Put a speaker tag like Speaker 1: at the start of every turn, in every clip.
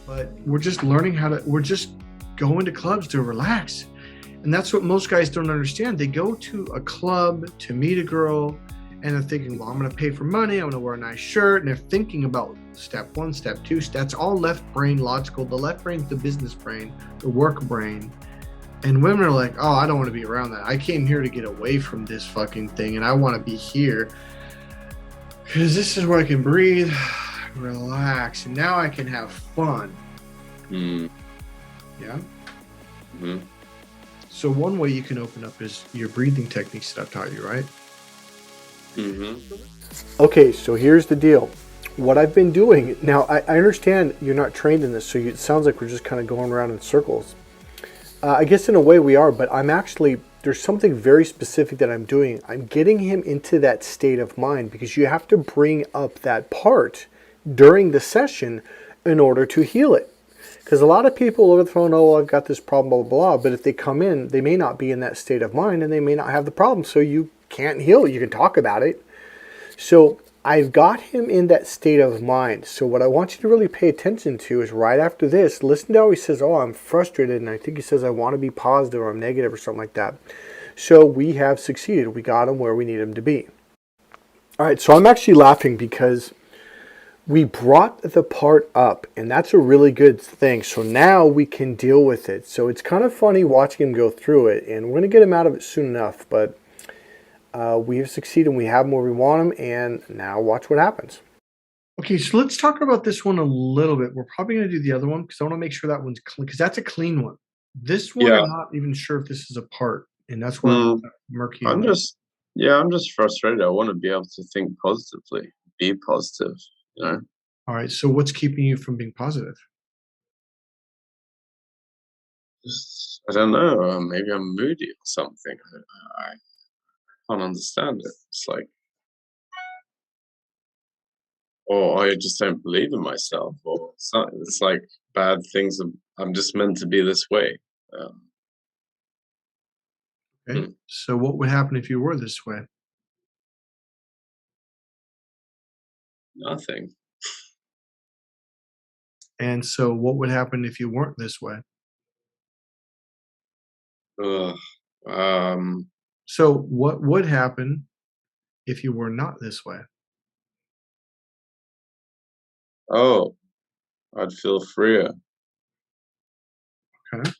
Speaker 1: but we're just learning we're just going to clubs to relax. And that's what most guys don't understand. They go to a club to meet a girl and they're thinking, well, I'm going to pay for money. I'm going to wear a nice shirt. And they're thinking about step one, step two. That's all left brain logical. The left brain's the business brain, the work brain. And women are like, oh, I don't want to be around that. I came here to get away from this fucking thing. And I want to be here because this is where I can breathe, relax. And now I can have fun.
Speaker 2: Mm.
Speaker 1: Yeah.
Speaker 2: Mm-hmm.
Speaker 1: So one way you can open up is your breathing techniques that I've taught you, right?
Speaker 2: Mm-hmm.
Speaker 1: Okay, so here's the deal. What I've been doing, now I understand you're not trained in this, so it sounds like we're just kind of going around in circles. I guess in a way we are, but there's something very specific that I'm doing. I'm getting him into that state of mind because you have to bring up that part during the session in order to heal it. Because a lot of people over the phone, oh, well, I've got this problem, blah, blah, blah. But if they come in, they may not be in that state of mind and they may not have the problem. So you can't heal it. You can talk about it. So I've got him in that state of mind. So what I want you to really pay attention to is right after this, listen to how he says, oh, I'm frustrated. And I think he says, I want to be positive or I'm negative or something like that. So we have succeeded. We got him where we need him to be. All right. So I'm actually laughing because we brought the part up, and that's a really good thing. So now we can deal with it. So it's kind of funny watching him go through it, and we're going to get him out of it soon enough. But we have succeeded, and we have him where we want him, and now watch what happens. Okay, so let's talk about this one a little bit. We're probably going to do the other one because I want to make sure that one's clean, because that's a clean one. This one,
Speaker 2: Yeah.
Speaker 1: I'm not even sure if this is a part, and that's where I'm murky.
Speaker 2: I'm just frustrated. I want to be able to think positively, be positive. You know?
Speaker 1: All right. So what's keeping you from being positive?
Speaker 2: Just, I don't know. Maybe I'm moody or something. I can't understand it. It's like, or I just don't believe in myself, or something. It's like bad things. I'm just meant to be this way.
Speaker 1: Okay. So what would happen if you were this way?
Speaker 2: Nothing.
Speaker 1: And so what would happen if you weren't this way?
Speaker 2: Ugh.
Speaker 1: So what would happen if you were not this way?
Speaker 2: Oh, I'd feel freer.
Speaker 1: Okay.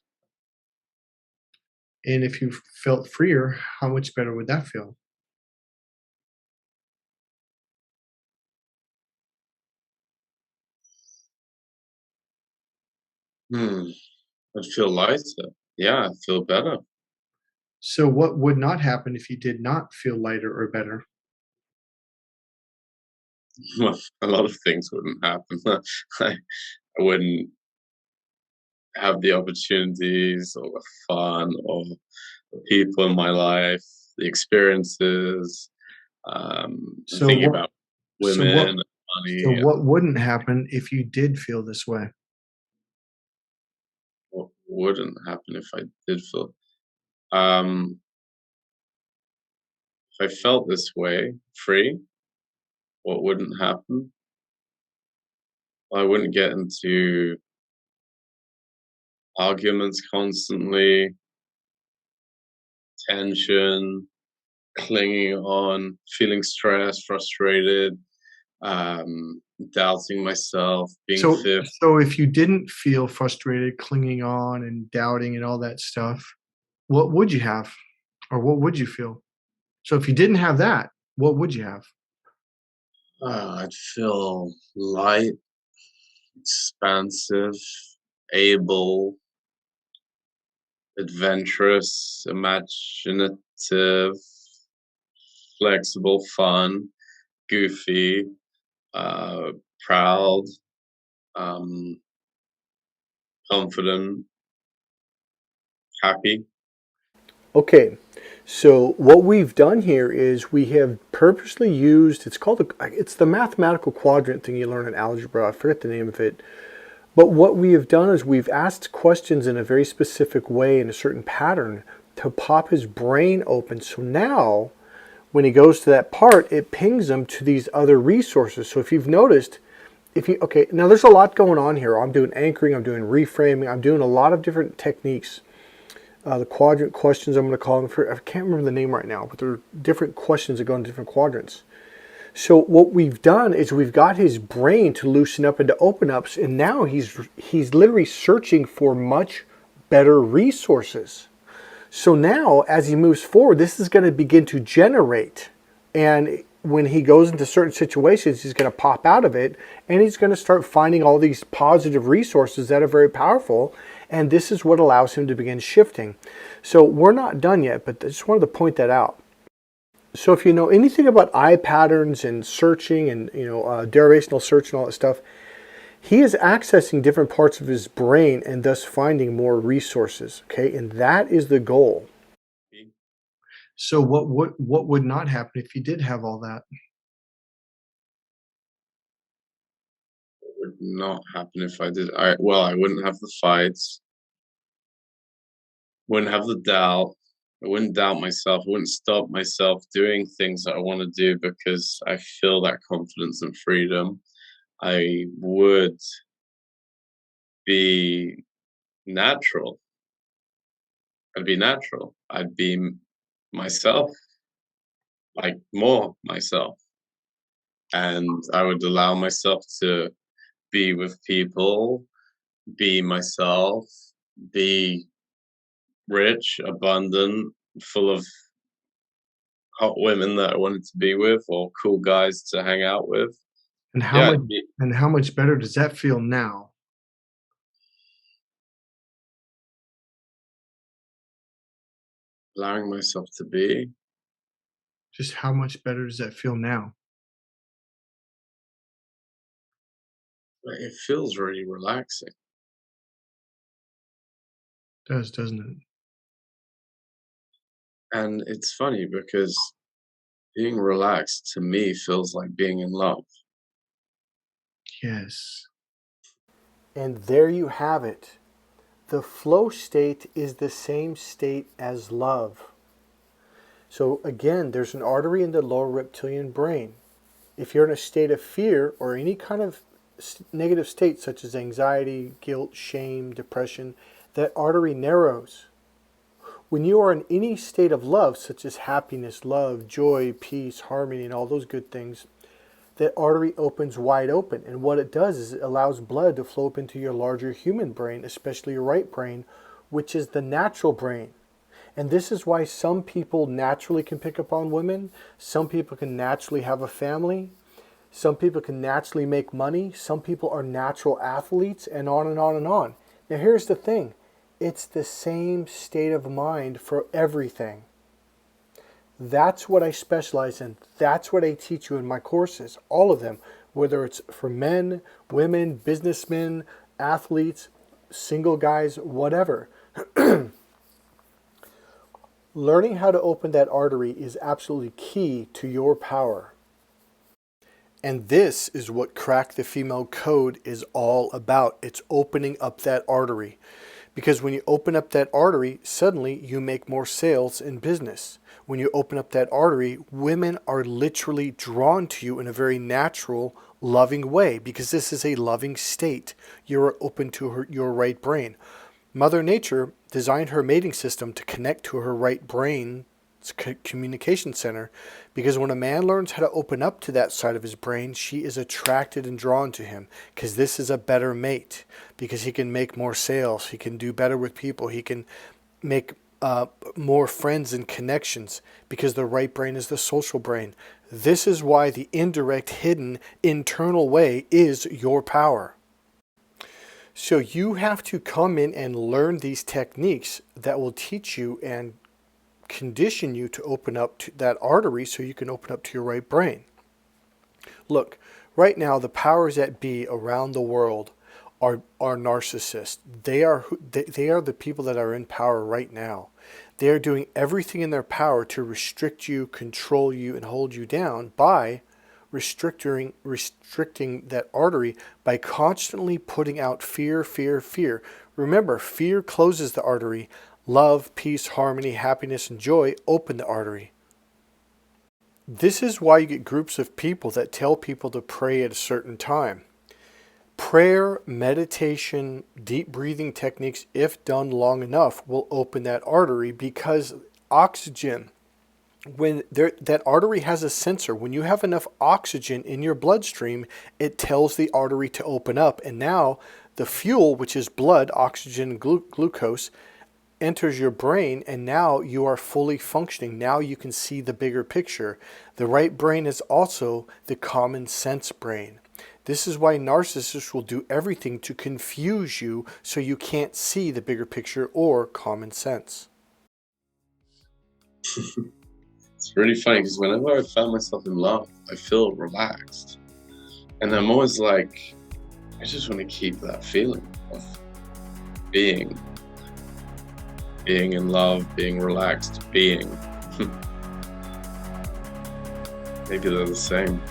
Speaker 1: And if you felt freer, how much better would that feel?
Speaker 2: I'd feel lighter. Yeah, I'd feel better.
Speaker 1: So what would not happen if you did not feel lighter or better?
Speaker 2: Well, a lot of things wouldn't happen. I wouldn't have the opportunities or the fun or the people in my life, the experiences.
Speaker 1: So
Speaker 2: Thinking
Speaker 1: what
Speaker 2: about
Speaker 1: so
Speaker 2: women
Speaker 1: what
Speaker 2: and
Speaker 1: so
Speaker 2: money.
Speaker 1: what wouldn't happen if you did feel this way?
Speaker 2: What wouldn't happen if I did feel. Um, if I felt this way, free, what wouldn't happen? I wouldn't get into arguments constantly, tension, clinging on, feeling stressed, frustrated, doubting myself, being
Speaker 1: So
Speaker 2: fearful.
Speaker 1: so if you didn't feel frustrated, clinging on and doubting and all that stuff, what would you have? Or what would you feel? So if you didn't have that, what would you have?
Speaker 2: I'd feel light, expansive, able, adventurous, imaginative, flexible, fun, goofy, proud, um, confident, happy.
Speaker 1: Okay, so what we've done here is we have purposely used, it's the mathematical quadrant thing you learn in algebra. I forget the name of it. But what we have done is we've asked questions in a very specific way in a certain pattern to pop his brain open. So now when he goes to that part, it pings him to these other resources. So if you've noticed, if you, okay, now there's a lot going on here. I'm doing anchoring, I'm doing reframing, I'm doing a lot of different techniques. The quadrant questions, I'm going to call them for, I can't remember the name right now, but there are different questions that go in different quadrants. So what we've done is we've got his brain to loosen up and to open up, and now he's literally searching for much better resources. So now, as he moves forward, this is going to begin to generate. And when he goes into certain situations, he's going to pop out of it and he's going to start finding all these positive resources that are very powerful. And this is what allows him to begin shifting. So we're not done yet, but I just wanted to point that out. So if you know anything about eye patterns and searching and derivational search and all that stuff, he is accessing different parts of his brain and thus finding more resources. Okay, and that is the goal. So what would not happen if you did have all that?
Speaker 2: Would not happen if I did. I wouldn't have the fights, wouldn't have the doubt. I wouldn't doubt myself. I wouldn't stop myself doing things that I want to do because I feel that confidence and freedom. I would be natural. I'd be natural. I'd be myself, like more myself. And I would allow myself to be with people, be myself, be rich, abundant, full of hot women that I wanted to be with or cool guys to hang out with.
Speaker 1: And how
Speaker 2: Yeah,
Speaker 1: much and how much better does that feel now?
Speaker 2: allowing myself to be.
Speaker 1: Just how much better does that feel now?
Speaker 2: It feels really relaxing.
Speaker 1: It does, doesn't it?
Speaker 2: And it's funny because being relaxed to me feels like being in love.
Speaker 1: Yes. And there you have it. The flow state is the same state as love. So again, there's an artery in the lower reptilian brain. If you're in a state of fear or any kind of negative state such as anxiety, guilt, shame, depression, that artery narrows. When you are in any state of love, such as happiness, love, joy, peace, harmony, and all those good things, that artery opens wide open. And what it does is it allows blood to flow up into your larger human brain, especially your right brain, which is the natural brain. And this is why some people naturally can pick up on women. Some people can naturally have a family. Some people can naturally make money. Some people are natural athletes, and on and on and on. Now here's the thing. It's the same state of mind for everything. That's what I specialize in. That's what I teach you in my courses, all of them, whether it's for men, women, businessmen, athletes, single guys, whatever. Learning how to open that artery is absolutely key to your power. And this is what Crack the Female Code is all about. It's opening up that artery. Because when you open up that artery, suddenly you make more sales in business. When you open up that artery, women are literally drawn to you in a very natural, loving way because this is a loving state. You're open to your right brain. Mother Nature designed her mating system to connect to her right brain communication center because when a man learns how to open up to that side of his brain, she is attracted and drawn to him because this is a better mate because he can make more sales, he can do better with people, he can make more friends and connections because the right brain is the social brain. This is why the indirect, hidden, internal way is your power. So you have to come in and learn these techniques that will teach you and condition you to open up to that artery so you can open up to your right brain. Look, right now the powers that be around the world are narcissists. They are the people that are in power right now. They are doing everything in their power to restrict you, control you, and hold you down by restricting that artery by constantly putting out fear, fear, fear. Remember, fear closes the artery. Love, peace, harmony, happiness, and joy open the artery. This is why you get groups of people that tell people to pray at a certain time. Prayer, meditation, deep breathing techniques, if done long enough, will open that artery because oxygen, that artery has a sensor. When you have enough oxygen in your bloodstream, it tells the artery to open up. And now the fuel, which is blood, oxygen, glucose, enters your brain, and now you are fully functioning. Now you can see the bigger picture. The right brain is also the common sense brain. This is why narcissists will do everything to confuse you so you can't see the bigger picture or common sense.
Speaker 2: It's really funny because whenever I found myself in love, I feel relaxed. And I'm always like, I just want to keep that feeling of being in love, being relaxed, being. Maybe they're the same.